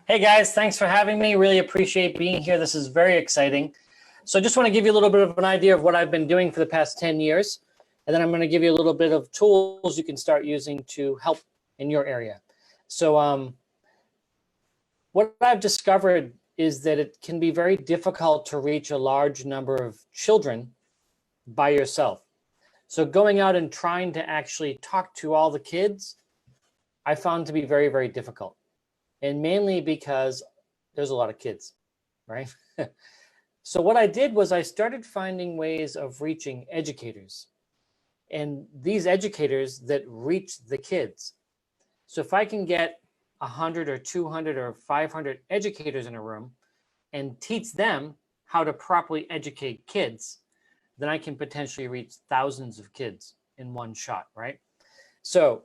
Hey guys, thanks for having me. Really appreciate being here. This is very exciting. So I just want to give you a little bit of an idea of what I've been doing for the past 10 years. And then I'm going to give you a little bit of tools you can start using to help in your area. So what I've discovered is that it can be very difficult to reach a large number of children by yourself. So going out and trying to actually talk to all the kids, I found to be very, very difficult. And mainly because there's a lot of kids, right? So what I did was I started finding ways of reaching educators, and these educators that reach the kids. So if I can get 100 or 200 or 500 educators in a room and teach them how to properly educate kids, then I can potentially reach thousands of kids in one shot, right? So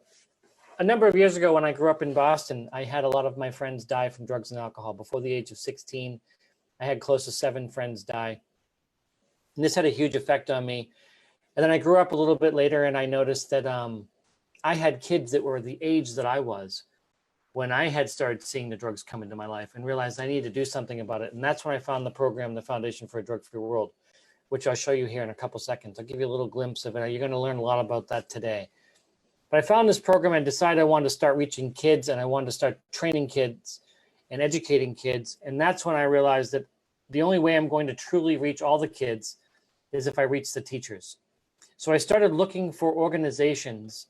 a number of years ago when I grew up in Boston, I had a lot of my friends die from drugs and alcohol. Before the age of 16, I had close to 7 friends die. And this had a huge effect on me. And then I grew up a little bit later and I noticed that I had kids that were the age that I was when I had started seeing the drugs come into my life and realized I needed to do something about it. And that's when I found the program, the Foundation for a Drug-Free World, which I'll show you here in a couple seconds. I'll give you a little glimpse of it. You're going to learn a lot about that today. But I found this program and decided I wanted to start reaching kids and I wanted to start training kids and educating kids. And that's when I realized that the only way I'm going to truly reach all the kids is if I reach the teachers. So I started looking for organizations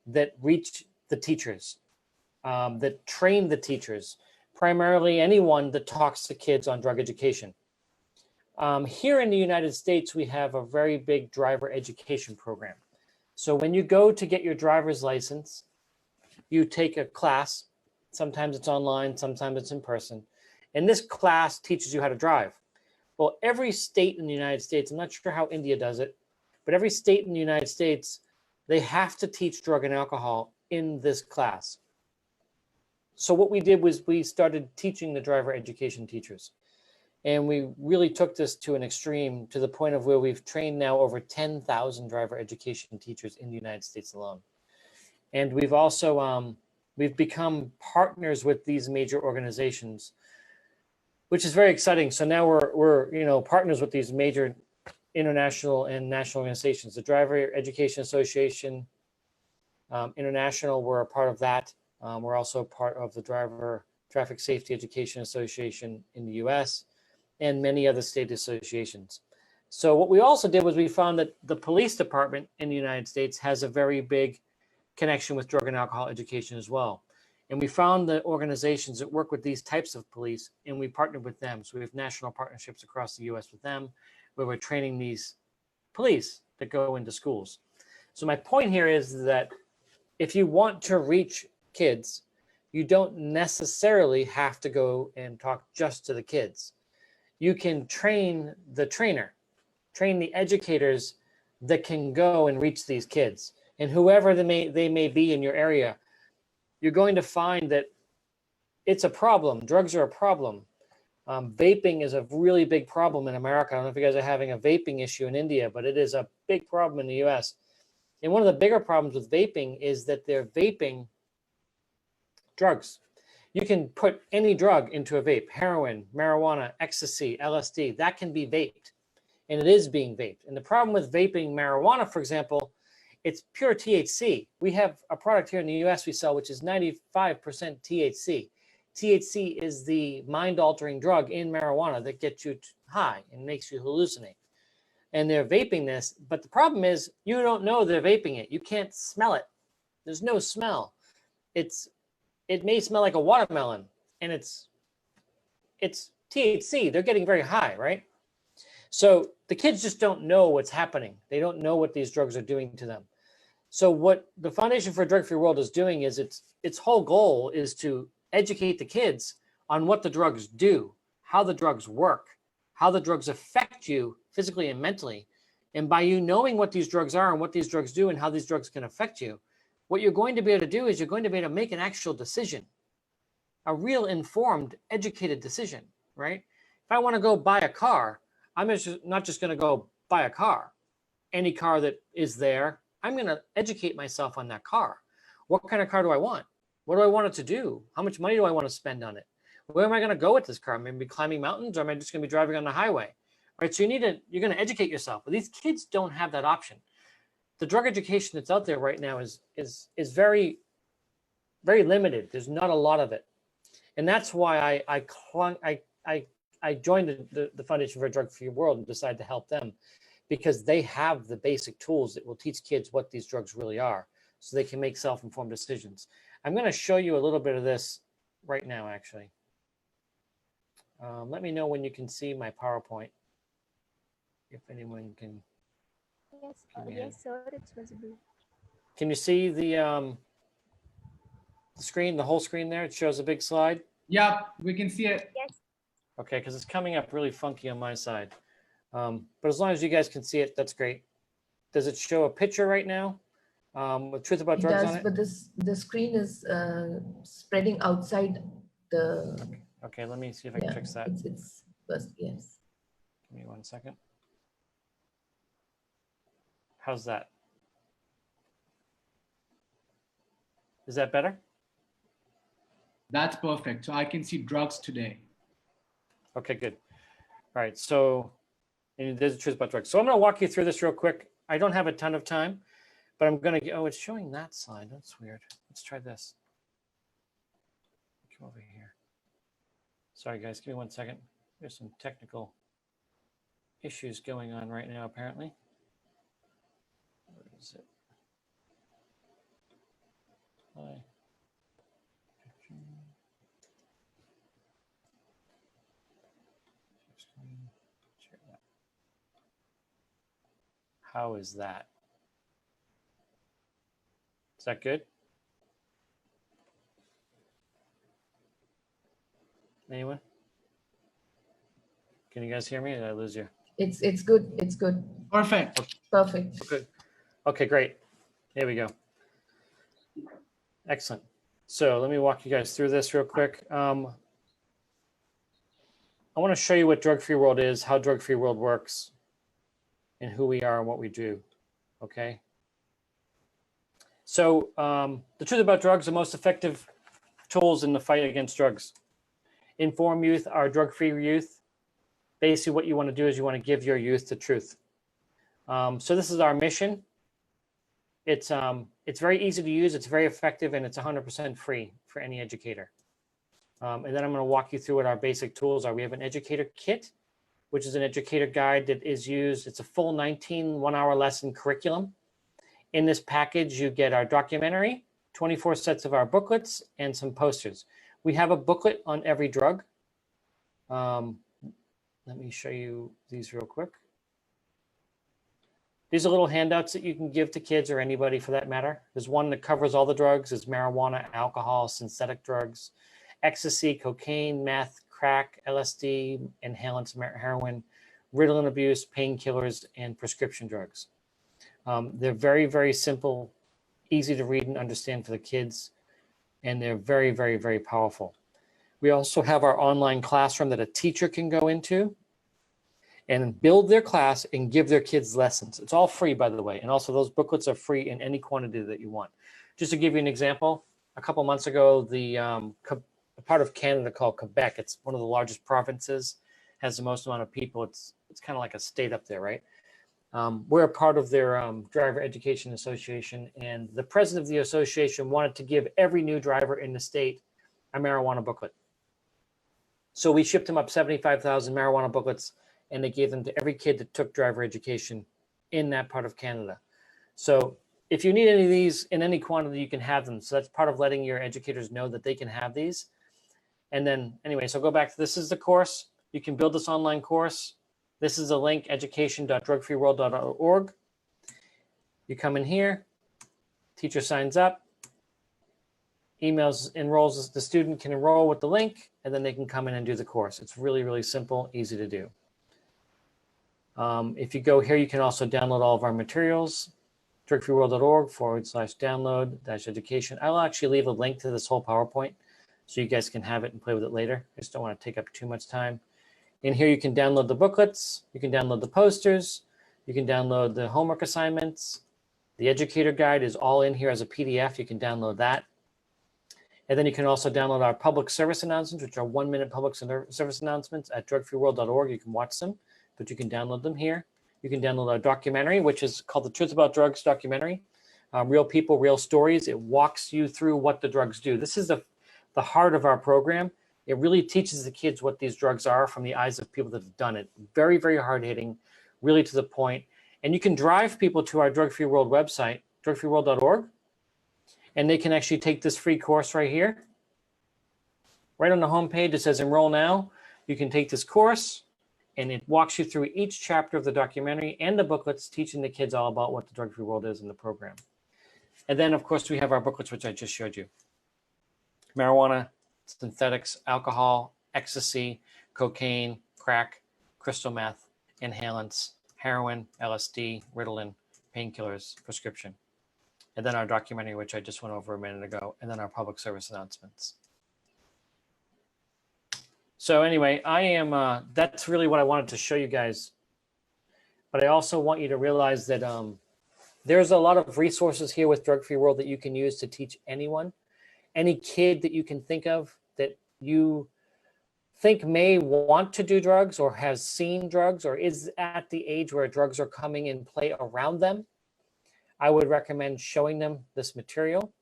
that reach the teachers, that train the teachers, primarily anyone that talks to kids on drug education. Here in the United States, we have a very big driver education program. So when you go to get your driver's license, you take a class. Sometimes it's online, sometimes it's in person. And this class teaches you how to drive. Well, every state in the United States, I'm not sure how India does it, but every state in the United States, they have to teach drug and alcohol in this class. So what we did was we started teaching the driver education teachers. And we really took this to an extreme, to the point of where we've trained now over 10,000 driver education teachers in the United States alone. And we've also, we've become partners with these major organizations, which is very exciting. So now we're partners with these major international and national organizations. The Driver Education Association International, we're a part of that. We're also part of the Driver Traffic Safety Education Association in the US, and many other state associations. So what we also did was we found that the police department in the United States has a very big connection with drug and alcohol education as well. And we found the organizations that work with these types of police, and we partnered with them. So we have national partnerships across the US with them, where we're training these police that go into schools. So my point here is that if you want to reach kids, you don't necessarily have to go and talk just to the kids. You can train the trainer, train the educators that can go and reach these kids. And whoever they may be in your area, you're going to find that it's a problem. Drugs are a problem. Vaping is a really big problem in America. I don't know if you guys are having a vaping issue in India, but it is a big problem in the US. And one of the bigger problems with vaping is that they're vaping drugs. You can put any drug into a vape: heroin, marijuana, ecstasy, LSD. That can be vaped, and it is being vaped. And the problem with vaping marijuana, for example, it's pure THC. We have a product here in the US we sell, which is 95% THC. THC is the mind-altering drug in marijuana that gets you high and makes you hallucinate. And they're vaping this, but the problem is you don't know they're vaping it. You can't smell it. There's no smell. It may smell like a watermelon, and it's THC. They're getting very high, right? So the kids just don't know what's happening. They don't know what these drugs are doing to them. So what the Foundation for a Drug-Free World is doing is its whole goal is to educate the kids on what the drugs do, how the drugs work, how the drugs affect you physically and mentally. And by you knowing what these drugs are and what these drugs do and how these drugs can affect you, what you're going to be able to do is you're going to be able to make an actual decision, a real informed, educated decision, right? If I want to go buy a car, I'm not just going to go buy a car, any car that is there. I'm going to educate myself on that car. What kind of car do I want? What do I want it to do? How much money do I want to spend on it? Where am I going to go with this car? Am I going to be climbing mountains, or am I just going to be driving on the highway? Right. So you're going to educate yourself. But these kids don't have that option. The drug education that's out there right now is very, very limited. There's not a lot of it. And that's why I joined the Foundation for a Drug-Free World and decided to help them, because they have the basic tools that will teach kids what these drugs really are, so they can make self-informed decisions. I'm going to show you a little bit of this right now, actually. Let me know when you can see my PowerPoint, if anyone can. Yes, yes, sir, it's visible. Can you see the screen, the whole screen there? It shows a big slide. Yeah, we can see it. Yes. Okay, because it's coming up really funky on my side. But as long as you guys can see it, that's great. Does it show a picture right now with Truth About Drugs on it? But the screen is spreading outside the. Okay, let me see if I can fix that. It's first, yes. Give me 1 second. How's that? Is that better? That's perfect. So I can see drugs today. Okay, good. All right, so and there's the Truth About Drugs. So I'm going to walk you through this real quick. I don't have a ton of time, but I'm going to, oh, it's showing that slide. That's weird. Let's try this. Come over here. Sorry, guys, give me 1 second. There's some technical issues going on right now, apparently. Where is it? Hi. How is that? Is that good? Anyone? Can you guys hear me? Or did I lose you? It's good. It's good. Perfect. Okay. Perfect. Good. Okay, great. Here we go. Excellent. So let me walk you guys through this real quick. I want to show you what Drug-Free World is, how Drug-Free World works, and who we are and what we do. Okay. So the truth about drugs, the most effective tools in the fight against drugs. Inform youth, our drug-free youth. Basically what you want to do is you want to give your youth the truth. So this is our mission. It's very easy to use, it's very effective, and it's 100% free for any educator. And then I'm going to walk you through what our basic tools are. We have an educator kit, which is an educator guide that is used. It's a full 19 one-hour lesson curriculum. In this package, you get our documentary, 24 sets of our booklets, and some posters. We have a booklet on every drug. Let me show you these real quick. These are little handouts that you can give to kids or anybody for that matter. There's one that covers all the drugs. There's marijuana, alcohol, synthetic drugs, ecstasy, cocaine, meth, crack, LSD, inhalants, heroin, Ritalin abuse, painkillers, and prescription drugs. They're very, very simple, easy to read and understand for the kids, and they're very, very, very powerful. We also have our online classroom that a teacher can go into and build their class and give their kids lessons. It's all free, by the way. And also those booklets are free in any quantity that you want. Just to give you an example, a couple months ago, a part of Canada called Quebec, it's one of the largest provinces, has the most amount of people. It's kind of like a state up there, right? We're a part of their Driver Education Association, and the president of the association wanted to give every new driver in the state a marijuana booklet. So we shipped him up 75,000 marijuana booklets, and they gave them to every kid that took driver education in that part of Canada. So if you need any of these in any quantity, you can have them. So that's part of letting your educators know that they can have these. And then anyway, so go back to this is the course. You can build this online course. This is a link, education.drugfreeworld.org. You come in here, teacher signs up, enrolls, the student can enroll with the link, and then they can come in and do the course. It's really, really simple, easy to do. If you go here, you can also download all of our materials, drugfreeworld.org/download-education. I'll actually leave a link to this whole PowerPoint so you guys can have it and play with it later. I just don't want to take up too much time. In here, you can download the booklets, you can download the posters, you can download the homework assignments. The educator guide is all in here as a PDF. You can download that. And then you can also download our public service announcements, which are 1-minute public service announcements at drugfreeworld.org. You can watch them, but you can download them here. You can download our documentary, which is called The Truth About Drugs documentary. Real people, real stories. It walks you through what the drugs do. This is the heart of our program. It really teaches the kids what these drugs are from the eyes of people that have done it. Very, very hard hitting, really to the point. And you can drive people to our Drug Free World website, drugfreeworld.org, and they can actually take this free course right here. Right on the homepage, it says enroll now. You can take this course, and it walks you through each chapter of the documentary and the booklets, teaching the kids all about what the Drug Free World is in the program. And then, of course, we have our booklets, which I just showed you. Marijuana, synthetics, alcohol, ecstasy, cocaine, crack, crystal meth, inhalants, heroin, LSD, Ritalin, painkillers, prescription. And then our documentary, which I just went over a minute ago, and then our public service announcements. So anyway, that's really what I wanted to show you guys. But I also want you to realize that there's a lot of resources here with Drug Free World that you can use to teach anyone, any kid that you can think of that you think may want to do drugs or has seen drugs or is at the age where drugs are coming in play around them. I would recommend showing them this material.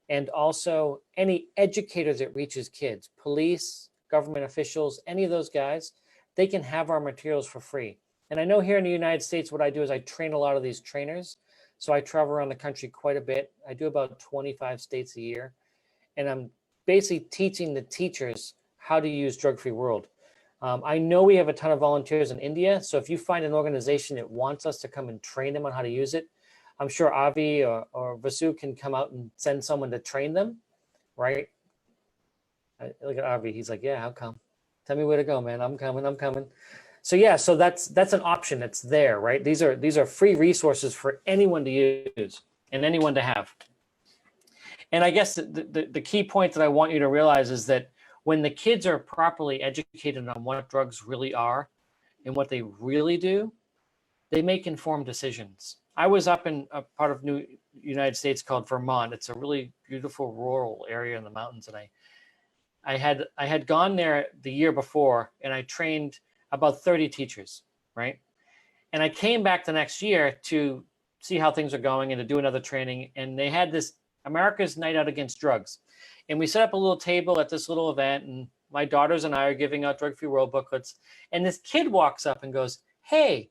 And also any educators that reaches kids, police, government officials, any of those guys, they can have our materials for free. And I know here in the United States, what I do is I train a lot of these trainers. So I travel around the country quite a bit. I do about 25 states a year. And I'm basically teaching the teachers how to use Drug Free World. I know we have a ton of volunteers in India. So if you find an organization that wants us to come and train them on how to use it, I'm sure Avi or Vasu can come out and send someone to train them, right? Look at Avi. He's like, yeah, how come? Tell me where to go, man. I'm coming. So yeah, so that's an option that's there, right? These are free resources for anyone to use and anyone to have. And I guess the key point that I want you to realize is that when the kids are properly educated on what drugs really are and what they really do, they make informed decisions. I was up in a part of New United States called Vermont. It's a really beautiful rural area in the mountains, and I had gone there the year before, and I trained about 30 teachers, right? And I came back the next year to see how things are going and to do another training, and they had this America's Night Out Against Drugs. And we set up a little table at this little event, and my daughters and I are giving out Drug Free World booklets, and this kid walks up and goes, hey,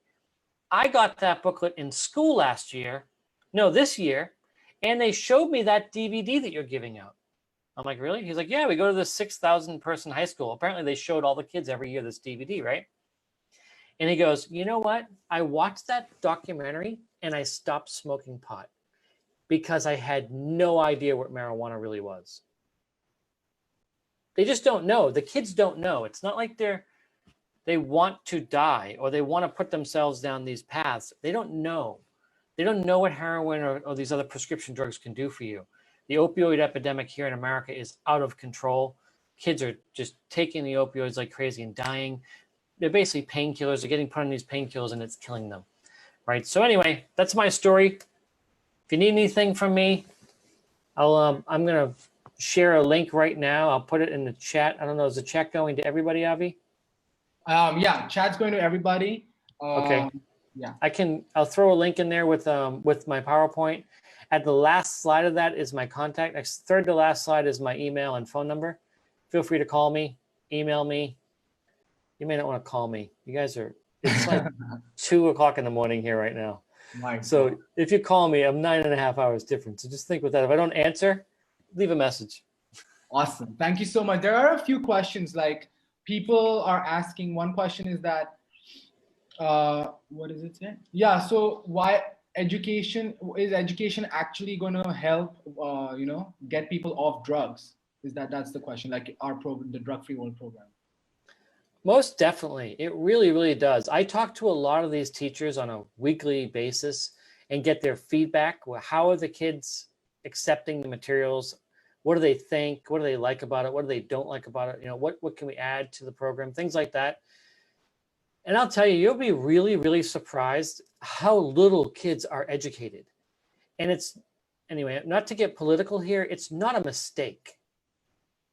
I got that booklet in school this year, and they showed me that DVD that you're giving out. I'm like, really? He's like, yeah, we go to this 6,000 person high school. Apparently they showed all the kids every year this DVD, right? And he goes, you know what? I watched that documentary and I stopped smoking pot because I had no idea what marijuana really was. They just don't know. The kids don't know. It's not like they want to die or they want to put themselves down these paths. They don't know. They don't know what heroin or these other prescription drugs can do for you. The opioid epidemic here in America is out of control. Kids are just taking the opioids like crazy and dying. They're basically painkillers. They're getting put on these painkillers and it's killing them, right? So anyway, that's my story. If you need anything from me, I'm going to share a link right now. I'll put it in the chat. I don't know, is the chat going to everybody, Avi? Yeah, chat's going to everybody. Okay. Yeah. I'll throw a link in there with my PowerPoint. At the last slide of that is my contact. Next, third to last slide is my email and phone number. Feel free to call me, email me. You may not want to call me. You guys it's like 2 o'clock in the morning here right now. So if you call me, I'm 9.5 hours different. So just think with that. If I don't answer, leave a message. Awesome. Thank you so much. There are a few questions like people are asking. One question is that, what does it say? Yeah. So why is education actually going to help, get people off drugs? That's the question, like our program, the Drug Free World program. Most definitely. It really, really does. I talk to a lot of these teachers on a weekly basis and get their feedback. How are the kids accepting the materials? What do they think? What do they like about it? What do they don't like about it? What can we add to the program? Things like that. And I'll tell you, you'll be really, really surprised how little kids are educated. And anyway, not to get political here, it's not a mistake.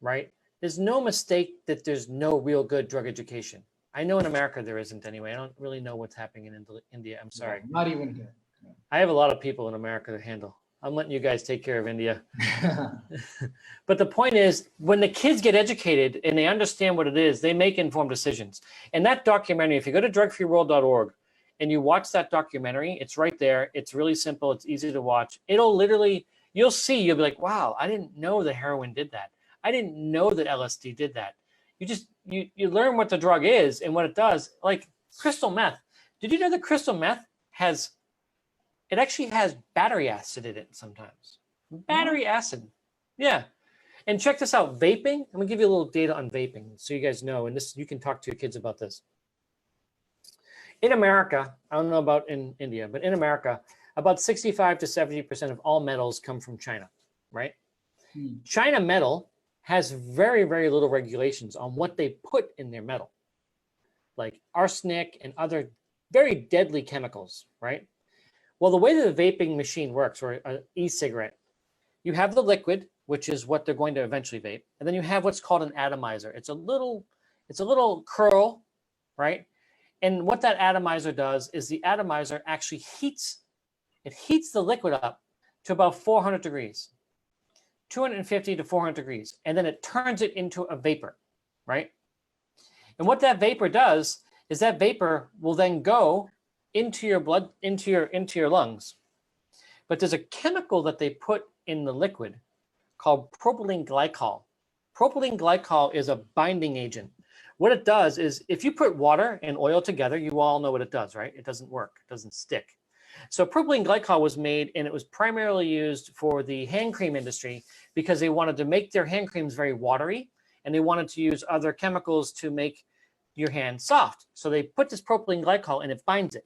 right? There's no mistake that there's no real good drug education. I know in America there isn't anyway. I don't really know what's happening in India. I'm sorry. Not even here. I have a lot of people in America to handle. I'm letting you guys take care of India. But the point is, when the kids get educated and they understand what it is, they make informed decisions. And that documentary, if you go to drugfreeworld.org and you watch that documentary, it's right there. It's really simple. It's easy to watch. It'll literally, you'll be like, wow, I didn't know that heroin did that. I didn't know that LSD did that. You learn what the drug is and what it does. Like crystal meth. Did you know that crystal meth actually has battery acid in it sometimes? Battery acid. Yeah. And check this out, vaping. I'm gonna give you a little data on vaping so you guys know, and this you can talk to your kids about this. In America, I don't know about in India, but in America, about 65 to 70% of all metals come from China, right? China metal has very, very little regulations on what they put in their metal, like arsenic and other very deadly chemicals, right? Well, the way that a vaping machine works, or an e-cigarette, you have the liquid, which is what they're going to eventually vape, and then you have what's called an atomizer. It's a little curl, right? And what that atomizer does is the atomizer actually heats the liquid up to about 400 degrees, 250 to 400 degrees, and then it turns it into a vapor, right? And what that vapor does is that vapor will then go into your blood, into your lungs. But there's a chemical that they put in the liquid called propylene glycol. Propylene glycol is a binding agent. What it does is, if you put water and oil together, you all know what it does, right? It doesn't work, it doesn't stick. So propylene glycol was made, and it was primarily used for the hand cream industry because they wanted to make their hand creams very watery, and they wanted to use other chemicals to make your hand soft. So they put this propylene glycol and it binds it.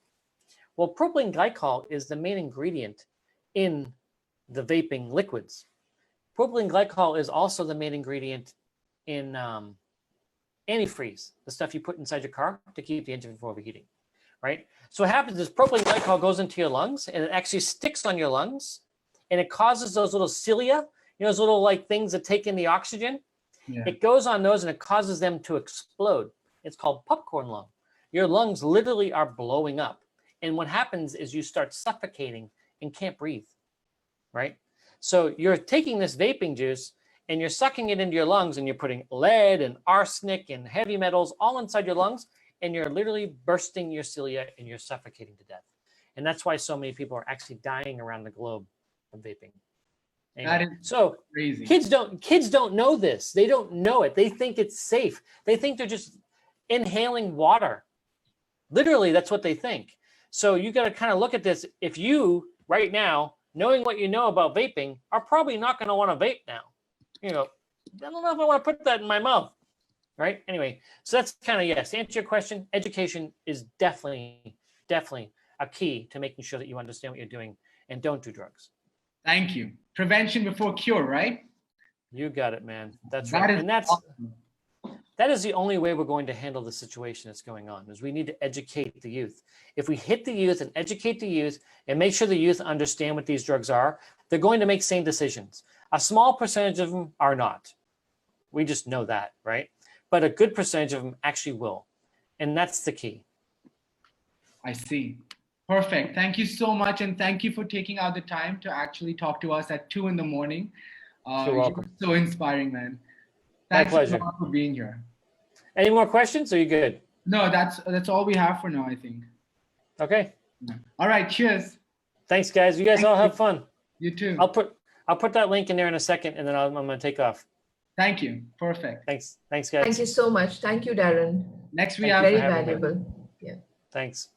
Well, propylene glycol is the main ingredient in the vaping liquids. Propylene glycol is also the main ingredient in antifreeze, the stuff you put inside your car to keep the engine from overheating, right? So what happens is propylene glycol goes into your lungs and it actually sticks on your lungs, and it causes those little cilia, those little like things that take in the oxygen. Yeah. It goes on those and it causes them to explode. It's called popcorn lung. Your lungs literally are blowing up. And what happens is you start suffocating and can't breathe, right? So you're taking this vaping juice and you're sucking it into your lungs, and you're putting lead and arsenic and heavy metals all inside your lungs, and you're literally bursting your cilia and you're suffocating to death. And that's why so many people are actually dying around the globe from vaping. That is so crazy. Kids don't know this. They don't know it. They think it's safe. They think they're just inhaling water. Literally, that's what they think. So you got to kind of look at this. If you right now, knowing what you know about vaping, are probably not going to want to vape now. I don't know if I want to put that in my mouth, right? Anyway, so that's kind of, yes, to answer your question, education is definitely a key to making sure that you understand what you're doing and don't do drugs. Thank you. Prevention before cure, right? You got it, man. That's right. And awesome. That is the only way we're going to handle the situation that's going on, is we need to educate the youth. If we hit the youth and educate the youth and make sure the youth understand what these drugs are, they're going to make sane decisions. A small percentage of them are not. We just know that, right? But a good percentage of them actually will. And that's the key. I see. Perfect. Thank you so much. And thank you for taking out the time to actually talk to us at 2 a.m. You're welcome. You're so inspiring, man. Thanks My pleasure. For being here. Any more questions? Or are you good? No, that's all we have for now, I think. Okay. All right. Cheers. Thanks, guys. You guys all have fun. You too. I'll put that link in there in a second, and then I'm going to take off. Thank you. Perfect. Thanks, guys. Thank you so much. Thank you, Darren. Next we have very valuable. Yeah. Thanks.